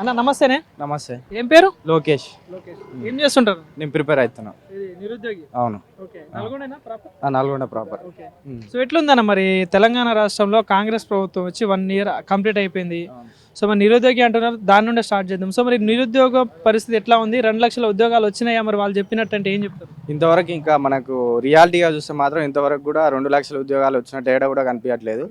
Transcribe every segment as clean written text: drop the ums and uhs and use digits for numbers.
అన్న నమస్తేనే. నమస్తే. ఏం పేరు? లోకేష్. ఏం చేస్తుంటారు? నేను ప్రిపేర్ అవుతున్నా. నిరుద్యోగి. అవును. నల్గొండ ప్రాపర్. సో ఎట్లుందన్న మరి తెలంగాణ రాష్ట్రంలో కాంగ్రెస్ ప్రభుత్వం వచ్చి 1 year కంప్లీట్ అయిపోయింది. సో మరి నిరుద్యోగి అంటున్నారు, దాని నుండే స్టార్ట్ చేద్దాం. సో మరి నిరుద్యోగ పరిస్థితి ఎట్లా ఉంది? 2 లక్షల ఉద్యోగాలు వచ్చినాయా? మరి వాళ్ళు చెప్పినట్టు అంటే ఏం చెప్తారు? ఇంతవరకు ఇంకా మనకు రియాలిటీగా చూస్తే మాత్రం ఇంతవరకు కూడా 2 లక్షల ఉద్యోగాలు వచ్చినట్టు ఏడా కూడా కనిపించట్లేదు.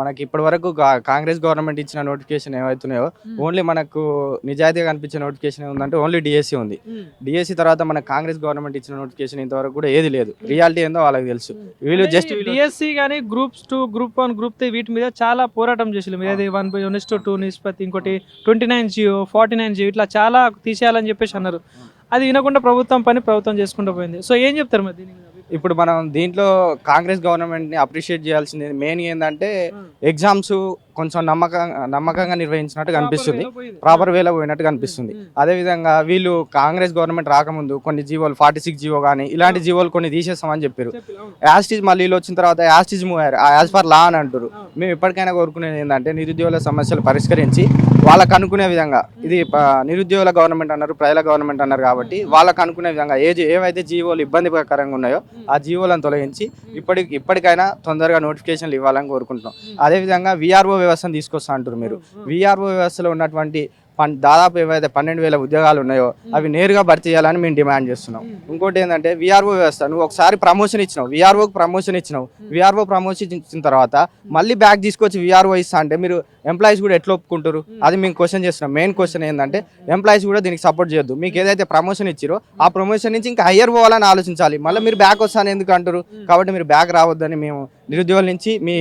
మనకి ఇప్పటి వరకు కాంగ్రెస్ గవర్నమెంట్ ఇచ్చిన నోటిఫికేషన్ ఏవైతున్నాయో ఓన్లీ మనకు నిజాయితీగా కనిపించే నోటిఫికేషన్ ఉందంటే ఓన్లీ డిఎస్సి ఉంది. డిఎస్సి తర్వాత మన కాంగ్రెస్ గవర్నమెంట్ ఇచ్చిన నోటిఫికేషన్ ఇంతవరకు కూడా ఏది లేదు. రియాలిటీ ఏందో వాళ్ళకి తెలుసు. వీళ్ళు జస్ట్ డిఎస్సి కానీ గ్రూప్స్ 2, గ్రూప్ 1, గ్రూప్ 3 వీటి మీద చాలా పోరాటం చేసి ఏది 1:2 నిష్పత్తి, ఇంకోటి 29 జియో, 49 జియో ఇట్లా చాలా తీసేయాలని చెప్పేసి అన్నారు. అది వినకుండా ప్రభుత్వం చేసుకుంటూ పోయింది. సో ఏం చెప్తారు మరి దీని మీద? ఇప్పుడు మనం దీంట్లో కాంగ్రెస్ గవర్నమెంట్ ని అప్రిషియేట్ చేయాల్సింది మెయిన్ ఏంటంటే ఎగ్జామ్స్ కొంచెం నమ్మకంగా నిర్వహించినట్టు కనిపిస్తుంది, ప్రాపర్ వేలో పోయినట్టు కనిపిస్తుంది. అదే విధంగా వీళ్ళు కాంగ్రెస్ గవర్నమెంట్ రాకముందు కొన్ని జీవోలు 46 జీవో కానీ ఇలాంటి జీవోలు కొన్ని తీసేస్తామని చెప్పారు. యాస్టీజ్ మళ్ళీ వీళ్ళు వచ్చిన తర్వాత యాస్టీజ్ మూవ్ అయ్యారు, యాజ్ పర్ లా అని అంటారు. మేము ఇప్పటికైనా కోరుకునేది ఏంటంటే నిరుద్యోగుల సమస్యలు పరిష్కరించి వాళ్ళకు అనుకునే విధంగా, ఇది నిరుద్యోగుల గవర్నమెంట్ అన్నారు, ప్రజల గవర్నమెంట్ అన్నారు కాబట్టి వాళ్ళకు అనుకునే విధంగా ఏవైతే జీవోలు ఇబ్బందికరంగా ఉన్నాయో ఆ జీవోలను తొలగించి ఇప్పటికైనా తొందరగా నోటిఫికేషన్లు ఇవ్వాలని కోరుకుంటున్నాం. అదేవిధంగా విఆర్ఓ వ్యవస్థను తీసుకొస్తా అంటారు మీరు. విఆర్ఓ వ్యవస్థలో ఉన్నటువంటి దాదాపు ఏవైతే 12,000 ఉద్యోగాలు ఉన్నాయో అవి నేరుగా భర్తీ చేయాలని మేము డిమాండ్ చేస్తున్నాం. ఇంకోటి ఏంటంటే విఆర్ఓ వ్యవస్థ, నువ్వు ఒకసారి ప్రమోషన్ ఇచ్చినావు, విఆర్ఓకి ప్రమోషన్ ఇచ్చినావు, విఆర్ఓ ప్రమోషన్ ఇచ్చిన తర్వాత మళ్ళీ బ్యాక్ తీసుకొచ్చి విఆర్ఓ ఇస్తా అంటే మీరు ఎంప్లాయీస్ కూడా ఎట్లా ఒప్పుకుంటారు? అది మేము క్వశ్చన్ చేస్తున్నాం. మెయిన్ క్వశ్చన్ ఏంటంటే ఎంప్లాయీస్ కూడా దీనికి సపోర్ట్ చేయొద్దు. మీకు ఏదైతే ప్రమోషన్ ఇచ్చిరో ఆ ప్రమోషన్ నుంచి ఇంకా హయ్యర్ పోవాలని ఆలోచించాలి. మళ్ళీ మీరు బ్యాక్ వస్తాను ఎందుకు అంటారు? కాబట్టి మీరు బ్యాక్ రావద్దని మేము నిరుద్యోగుల నుంచి మీ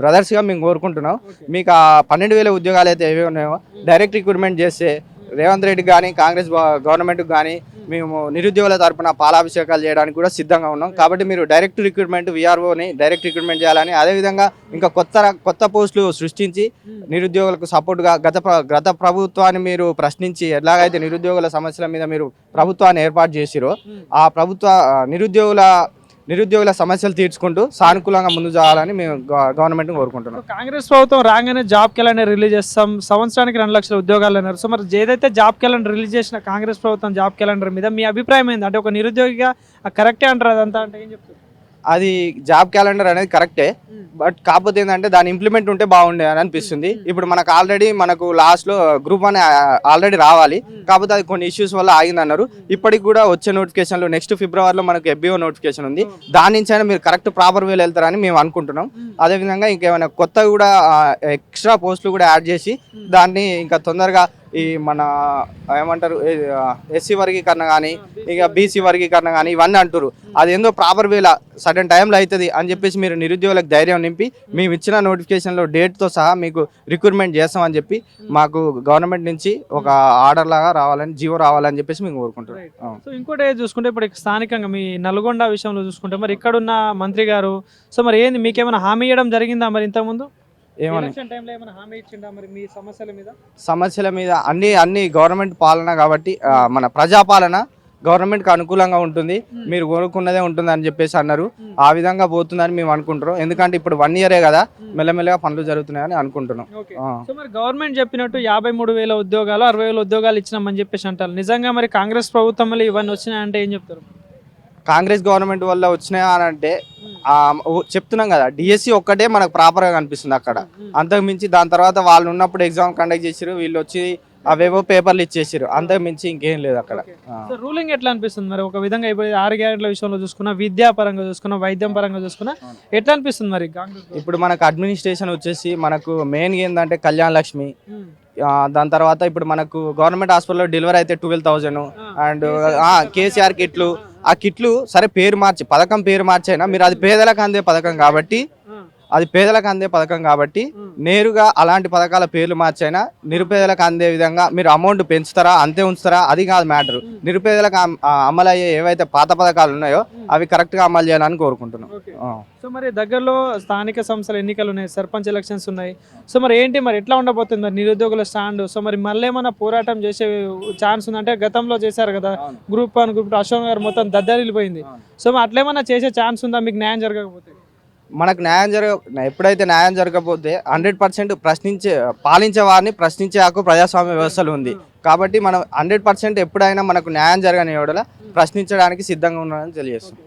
బ్రదర్స్గా మేము కోరుకుంటున్నాం. మీకు ఆ 12,000 ఉద్యోగాలు అయితే ఏవే ఉన్నాయో డైరెక్ట్ రిక్రూట్మెంట్ చేస్తే రేవంత్ రెడ్డికి కానీ కాంగ్రెస్ గవర్నమెంట్కి కానీ మేము నిరుద్యోగుల తరఫున పాలాభిషేకాలు చేయడానికి కూడా సిద్ధంగా ఉన్నాం. కాబట్టి మీరు డైరెక్ట్ రిక్రూట్మెంట్ విఆర్ఓని డైరెక్ట్ రిక్రూట్మెంట్ చేయాలని, అదేవిధంగా ఇంకా కొత్త పోస్టులు సృష్టించి నిరుద్యోగులకు సపోర్ట్గా గత ప్రభుత్వాన్ని మీరు ప్రశ్నించి ఎలాగైతే నిరుద్యోగుల సమస్యల మీద మీరు ప్రభుత్వాన్ని ఏర్పాటు చేసిరో ఆ నిరుద్యోగుల సమస్యలు తీర్చుకుంటూ సానుకూలంగా ముందు సాగాలని మేము గవర్నమెంట్ కోరుకుంటున్నాం. కాంగ్రెస్ ప్రభుత్వం రాగానే జాబ్ క్యాలెండర్ రిలీజ్ చేస్తాం, సంవత్సరానికి 2 లక్షల ఉద్యోగాలు అన్నారు. సో మరి ఏదైతే జాబ్ క్యాలెండర్ రిలీజ్ చేసిన కాంగ్రెస్ ప్రభుత్వం జాబ్ క్యాలెండర్ మీద మీ అభిప్రాయం ఏంది? అంటే ఒక నిరుద్యోగిగా కరెక్టే అంటారు అదంతా అంటే ఏం చెప్తారు? అది జాబ్ క్యాలెండర్ అనేది కరెక్టే, బట్ కాకపోతే ఏంటంటే దాని ఇంప్లిమెంట్ ఉంటే బాగుండే అని అనిపిస్తుంది. ఇప్పుడు మనకు లాస్ట్లో గ్రూప్ 1 ఆల్రెడీ రావాలి, కాకపోతే అది కొన్ని ఇష్యూస్ వల్ల ఆగిందన్నారు. ఇప్పటికి కూడా వచ్చే నోటిఫికేషన్లో నెక్స్ట్ ఫిబ్రవరిలో మనకు FBO నోటిఫికేషన్ ఉంది. దాని నుంచి అయినా మీరు కరెక్ట్ ప్రాపర్ వేలో వెళ్తారని మేము అనుకుంటున్నాం. అదేవిధంగా ఇంకేమైనా కొత్తగా కూడా ఎక్స్ట్రా పోస్టులు కూడా యాడ్ చేసి దాన్ని ఇంకా తొందరగా ఈ మన ఏమంటారు SC వర్గీకరణ కానీ ఇక BC వర్గీకరణ కానీ ఇవన్నీ అంటారు. అది ఏందో ప్రాపర్ వేలా సడన్ టైంలో అవుతుంది అని చెప్పేసి మీరు నిరుద్యోగులకు ధైర్యం నింపి మేము ఇచ్చిన నోటిఫికేషన్లో డేట్తో సహా మీకు రిక్రూట్మెంట్ చేస్తామని చెప్పి మాకు గవర్నమెంట్ నుంచి ఒక ఆర్డర్ లాగా రావాలని, జీవో రావాలని చెప్పేసి మేము కోరుకుంటున్నాం. సో ఇంకోటి చూసుకుంటే ఇప్పుడు స్థానికంగా మీ నల్గొండ విషయంలో చూసుకుంటే మరి ఇక్కడున్న మంత్రి గారు సో మరి ఏంది మీకేమైనా హామీ ఇవ్వడం జరిగిందా మరి ఇంతకుముందు? సమస్యల మీద అన్ని గవర్నమెంట్ పాలన కాబట్టి మన ప్రజాపాలన గవర్నమెంట్కి అనుకూలంగా ఉంటుంది, మీరు కోరుకున్నదే ఉంటుంది అని చెప్పేసి అన్నారు. ఆ విధంగా పోతుందని మేము అనుకుంటున్నాం. ఎందుకంటే ఇప్పుడు 1 year కదా, మెల్లమెల్లగా పనులు జరుగుతున్నాయని అనుకుంటున్నాం. మరి గవర్నమెంట్ చెప్పినట్టు 53,000 ఉద్యోగాలు 60,000 ఉద్యోగాలు ఇచ్చినామని చెప్పేసి అంటారు. నిజంగా మరి కాంగ్రెస్ ప్రభుత్వం వల్ల ఇవన్నీ వచ్చినాయంటే ఏం చెప్తారు? కాంగ్రెస్ గవర్నమెంట్ వల్ల వచ్చినాయా అని అంటే చెప్తున్నాం కదా, డిఎస్సి ఒక్కటే మనకు ప్రాపర్గా కనిపిస్తుంది అక్కడ. అంతకు మించి దాని తర్వాత వాళ్ళు ఉన్నప్పుడు ఎగ్జామ్ కండక్ట్ చేసారు, వీళ్ళు వచ్చి అవేవో పేపర్లు ఇచ్చేసారు, అంతకు మించి ఇంకేం లేదు అక్కడ. రూలింగ్ ఎట్లా అనిపిస్తుంది మరి? ఒక విధంగా ఇప్పుడు 6 గ్యారెంటీల విషయంలో చూసుకున్నా, విద్యా పరంగా చూసుకున్నా, వైద్యం పరంగా చూసుకున్నా ఎట్లా అనిపిస్తుంది మరి? ఇప్పుడు మనకు అడ్మినిస్ట్రేషన్ వచ్చేసి మనకు మెయిన్ ఏంటంటే కళ్యాణ లక్ష్మి, దాని తర్వాత ఇప్పుడు మనకు గవర్నమెంట్ హాస్పిటల్లో డెలివరీ అయితే 12,000 అండ్ KCR కిట్లు. ఆ కిట్లు సరే పథకం పేరు మార్చైనా మీరు అది పేదలకు అందే పథకం కాబట్టి నేరుగా అలాంటి పథకాల పేర్లు మార్చైనా నిరుపేదలకు అందే విధంగా మీరు అమౌంట్ పెంచుతారా, అంతే ఉంచుతారా, అది కాదు మ్యాటర్. నిరుపేదలకు అమలు అయ్యే ఏవైతే పాత పథకాలు ఉన్నాయో అవి కరెక్ట్గా అమలు చేయాలని కోరుకుంటున్నాం. సో మరి దగ్గరలో స్థానిక సంస్థల ఎన్నికలు ఉన్నాయి, సర్పంచ్ ఎలక్షన్స్ ఉన్నాయి. సో మరి ఏంటి మరి ఎట్లా ఉండబోతుంది మరి నిరుద్యోగుల స్టాండ్? సో మరి మళ్ళీ ఏమైనా పోరాటం చేసే ఛాన్స్ ఉందంటే గతంలో చేశారు కదా గ్రూప్ 1, గ్రూప్ 2 అశోక్ గారు మొత్తం దద్దరిల్లిపోయింది. సో మరి అట్లేమన్నా చేసే ఛాన్స్ ఉందా మీకు న్యాయం జరగకపోతే? మనకు ఎప్పుడైతే న్యాయం జరగకపోతే 100% పాలించే వారిని ప్రశ్నించే హక్కు ప్రజాస్వామ్య వ్యవస్థలో ఉంది. కాబట్టి మనం 100% ఎప్పుడైనా మనకు న్యాయం జరగని యెడల ప్రశ్నించడానికి సిద్ధంగా ఉన్నామని తెలియజేస్తుంది.